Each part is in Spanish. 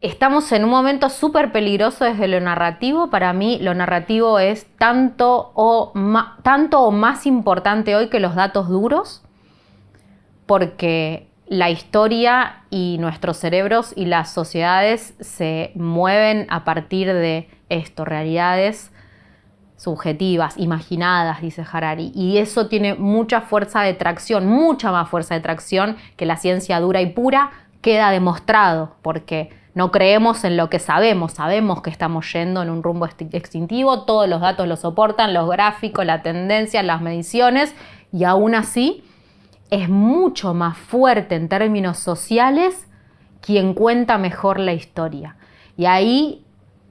estamos en un momento súper peligroso desde lo narrativo. Para mí lo narrativo es tanto o más importante hoy que los datos duros, porque la historia y nuestros cerebros y las sociedades se mueven a partir de esto, realidades subjetivas, imaginadas, dice Harari, y eso tiene mucha fuerza de tracción, mucha más fuerza de tracción que la ciencia dura y pura. Queda demostrado, porque no creemos en lo que sabemos que estamos yendo en un rumbo extintivo, todos los datos lo soportan, los gráficos, la tendencia, las mediciones, y aún así es mucho más fuerte en términos sociales quien cuenta mejor la historia. Y ahí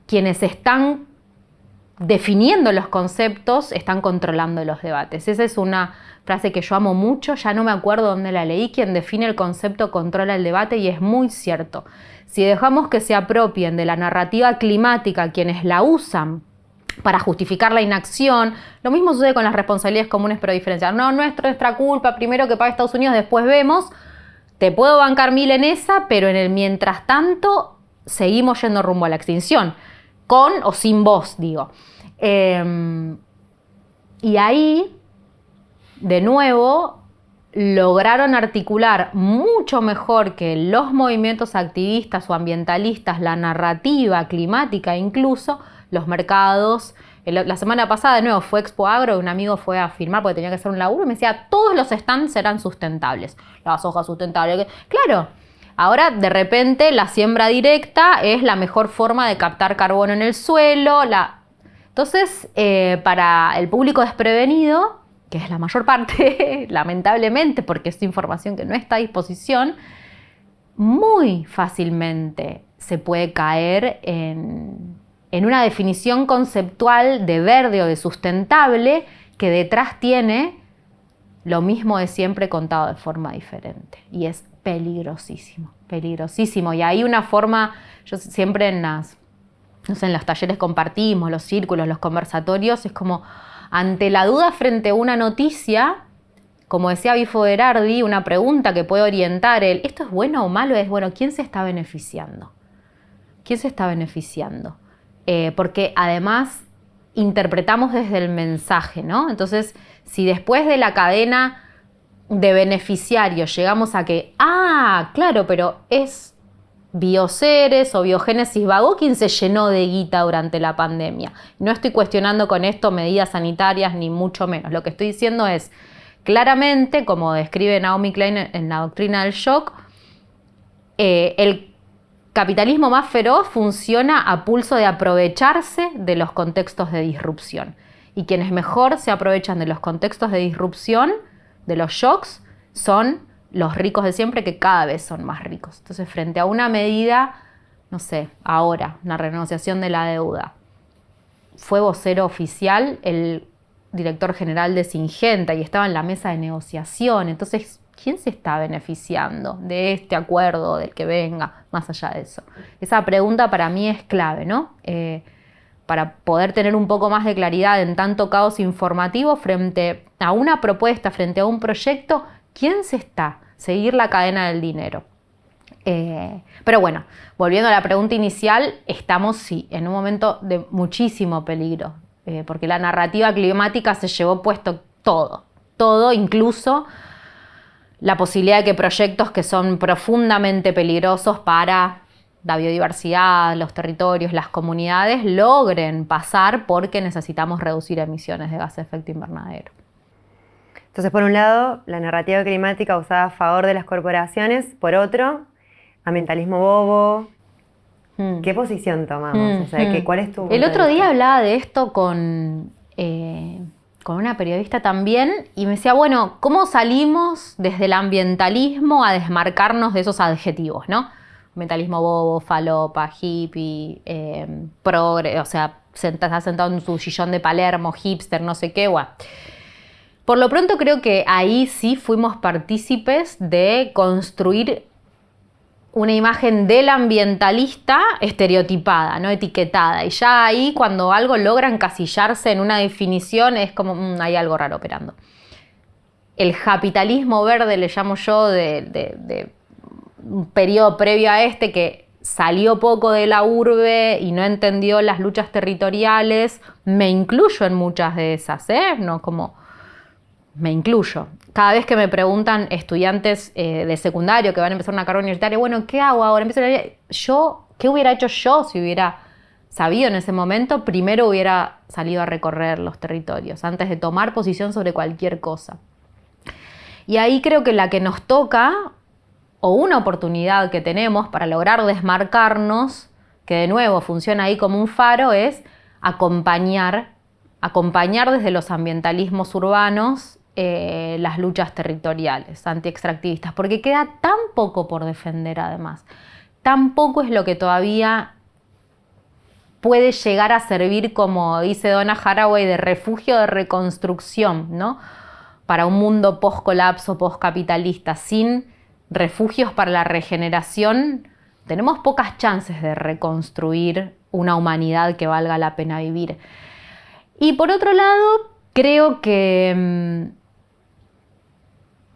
quienes están definiendo los conceptos están controlando los debates. Esa es una frase que yo amo mucho, ya no me acuerdo dónde la leí. Quien define el concepto controla el debate, y es muy cierto. Si dejamos que se apropien de la narrativa climática quienes la usan para justificar la inacción, lo mismo sucede con las responsabilidades comunes pero diferenciadas. No, no es nuestra culpa, primero que pague Estados Unidos, después vemos. Te puedo bancar 1000 en esa, pero en el mientras tanto seguimos yendo rumbo a la extinción. Con o sin vos, digo. Y ahí, de nuevo, lograron articular mucho mejor que los movimientos activistas o ambientalistas, la narrativa climática, incluso los mercados. La semana pasada, de nuevo, fue Expo Agro, y un amigo fue a firmar porque tenía que hacer un laburo y me decía, todos los stands serán sustentables. Las hojas sustentables. Claro. Ahora, de repente, la siembra directa es la mejor forma de captar carbono en el suelo. Entonces, para el público desprevenido, que es la mayor parte, lamentablemente, porque es información que no está a disposición, muy fácilmente se puede caer en una definición conceptual de verde o de sustentable que detrás tiene lo mismo de siempre contado de forma diferente. Y es peligrosísimo, peligrosísimo. Y hay una forma, yo siempre en los talleres compartimos, los círculos, los conversatorios, es como ante la duda frente a una noticia, como decía Bifo Berardi, una pregunta que puede orientar ¿esto es bueno o malo? Es, bueno, ¿quién se está beneficiando? ¿Quién se está beneficiando? Porque además interpretamos desde el mensaje, ¿no? Entonces, si después de la cadena de beneficiarios llegamos a que, claro, pero es Bioceres o Biogénesis Vago quien se llenó de guita durante la pandemia. No estoy cuestionando con esto medidas sanitarias, ni mucho menos. Lo que estoy diciendo es, claramente, como describe Naomi Klein en La doctrina del shock, el capitalismo más feroz funciona a pulso de aprovecharse de los contextos de disrupción. Y quienes mejor se aprovechan de los contextos de disrupción, de los shocks, son los ricos de siempre, que cada vez son más ricos. Entonces, frente a una medida, no sé, ahora, una renegociación de la deuda, fue vocero oficial el director general de Syngenta y estaba en la mesa de negociación. Entonces, ¿quién se está beneficiando de este acuerdo, del que venga, más allá de eso? Esa pregunta para mí es clave, ¿no? Para poder tener un poco más de claridad en tanto caos informativo frente a una propuesta, frente a un proyecto, ¿quién se está? Seguir la cadena del dinero. Pero bueno, volviendo a la pregunta inicial, estamos sí en un momento de muchísimo peligro, porque la narrativa climática se llevó puesto todo, incluso la posibilidad de que proyectos que son profundamente peligrosos para la biodiversidad, los territorios, las comunidades, logren pasar porque necesitamos reducir emisiones de gases de efecto invernadero. Entonces, por un lado, la narrativa climática usada a favor de las corporaciones, por otro, ambientalismo bobo. ¿Qué posición tomamos? O sea, ¿cuál es tu punto El otro de vista? día hablaba de esto con una periodista también y me decía, bueno, ¿cómo salimos desde el ambientalismo a desmarcarnos de esos adjetivos, ¿no? Ambientalismo bobo, falopa, hippie, progre, o sea, está sentado en su sillón de Palermo, hipster, no sé qué, bueno. Por lo pronto creo que ahí sí fuimos partícipes de construir una imagen del ambientalista estereotipada, no etiquetada. Y ya ahí cuando algo logra encasillarse en una definición es como hay algo raro operando. El capitalismo verde, le llamo yo, de un periodo previo a este, que salió poco de la urbe y no entendió las luchas territoriales, me incluyo en muchas de esas, No, como me incluyo. Cada vez que me preguntan estudiantes de secundario que van a empezar una carrera universitaria, bueno, ¿qué hago ahora? ¿Qué hubiera hecho yo si hubiera sabido en ese momento? Primero hubiera salido a recorrer los territorios antes de tomar posición sobre cualquier cosa. Y ahí creo que la que nos toca, o una oportunidad que tenemos para lograr desmarcarnos, que de nuevo funciona ahí como un faro, es acompañar desde los ambientalismos urbanos las luchas territoriales antiextractivistas, porque queda tan poco por defender además. Tan poco es lo que todavía puede llegar a servir, como dice Donna Haraway, de refugio de reconstrucción, ¿no? Para un mundo post-colapso, post-capitalista. Sin refugios para la regeneración, tenemos pocas chances de reconstruir una humanidad que valga la pena vivir. Y por otro lado, creo que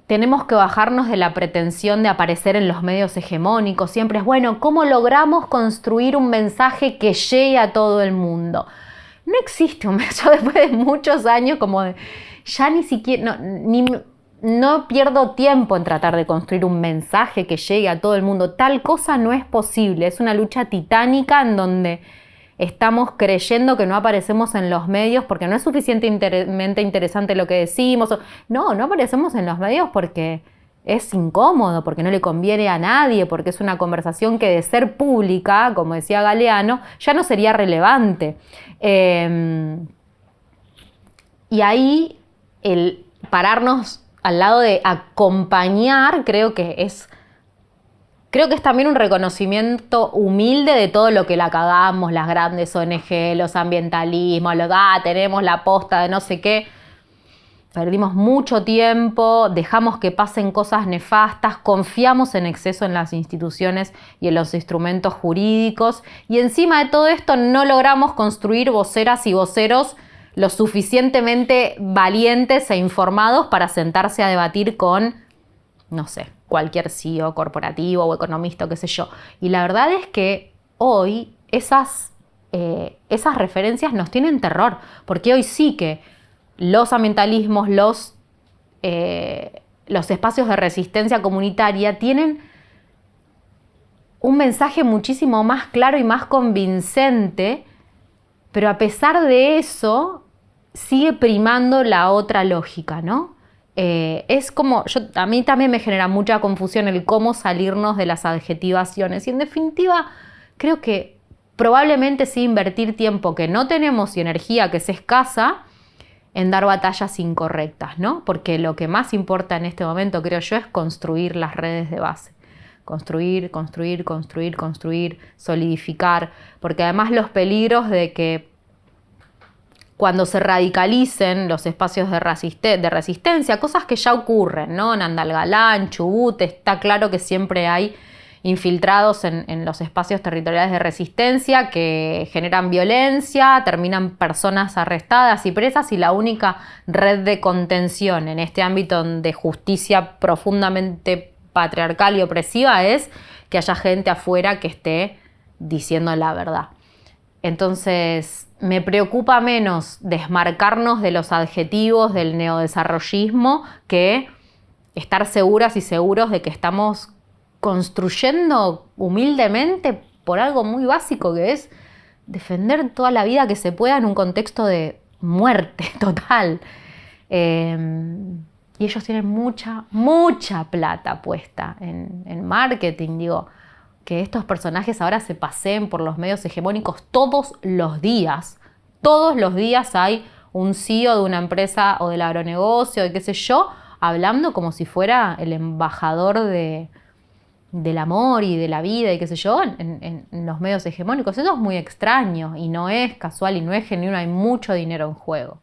tenemos que bajarnos de la pretensión de aparecer en los medios hegemónicos. Siempre es, bueno, ¿cómo logramos construir un mensaje que llegue a todo el mundo? No existe un mensaje, después de muchos años, como de, ya ni siquiera, no pierdo tiempo en tratar de construir un mensaje que llegue a todo el mundo. Tal cosa no es posible. Es una lucha titánica en donde estamos creyendo que no aparecemos en los medios porque no es suficientemente interesante lo que decimos. No aparecemos en los medios porque es incómodo, porque no le conviene a nadie, porque es una conversación que de ser pública, como decía Galeano, ya no sería relevante. Y ahí el pararnos al lado de acompañar, creo que es también un reconocimiento humilde de todo lo que la cagamos, las grandes ONG, los ambientalismos, tenemos la posta de no sé qué. Perdimos mucho tiempo, dejamos que pasen cosas nefastas, confiamos en exceso en las instituciones y en los instrumentos jurídicos, y encima de todo esto no logramos construir voceras y voceros lo suficientemente valientes e informados para sentarse a debatir con, no sé, cualquier CEO corporativo o economista, qué sé yo. Y la verdad es que hoy esas referencias nos tienen terror, porque hoy sí que los ambientalismos, los espacios de resistencia comunitaria tienen un mensaje muchísimo más claro y más convincente, pero a pesar de eso sigue primando la otra lógica, ¿no? Es como, a mí también me genera mucha confusión el cómo salirnos de las adjetivaciones, y en definitiva creo que probablemente sí invertir tiempo que no tenemos y energía que es escasa en dar batallas incorrectas, ¿no? Porque lo que más importa en este momento, creo yo, es construir las redes de base. Construir, solidificar, porque además los peligros de que cuando se radicalicen los espacios de resistencia, cosas que ya ocurren, ¿no? En Andalgalán, Chubut, está claro que siempre hay infiltrados en los espacios territoriales de resistencia que generan violencia, terminan personas arrestadas y presas, y la única red de contención en este ámbito de justicia profundamente patriarcal y opresiva es que haya gente afuera que esté diciendo la verdad. Entonces, me preocupa menos desmarcarnos de los adjetivos del neodesarrollismo que estar seguras y seguros de que estamos construyendo humildemente por algo muy básico, que es defender toda la vida que se pueda en un contexto de muerte total. Y ellos tienen mucha plata puesta en marketing. Digo, que estos personajes ahora se paseen por los medios hegemónicos todos los días. Todos los días hay un CEO de una empresa o del agronegocio, de qué sé yo, hablando como si fuera el embajador del amor y de la vida y qué sé yo, en los medios hegemónicos. Eso es muy extraño y no es casual y no es genuino, hay mucho dinero en juego.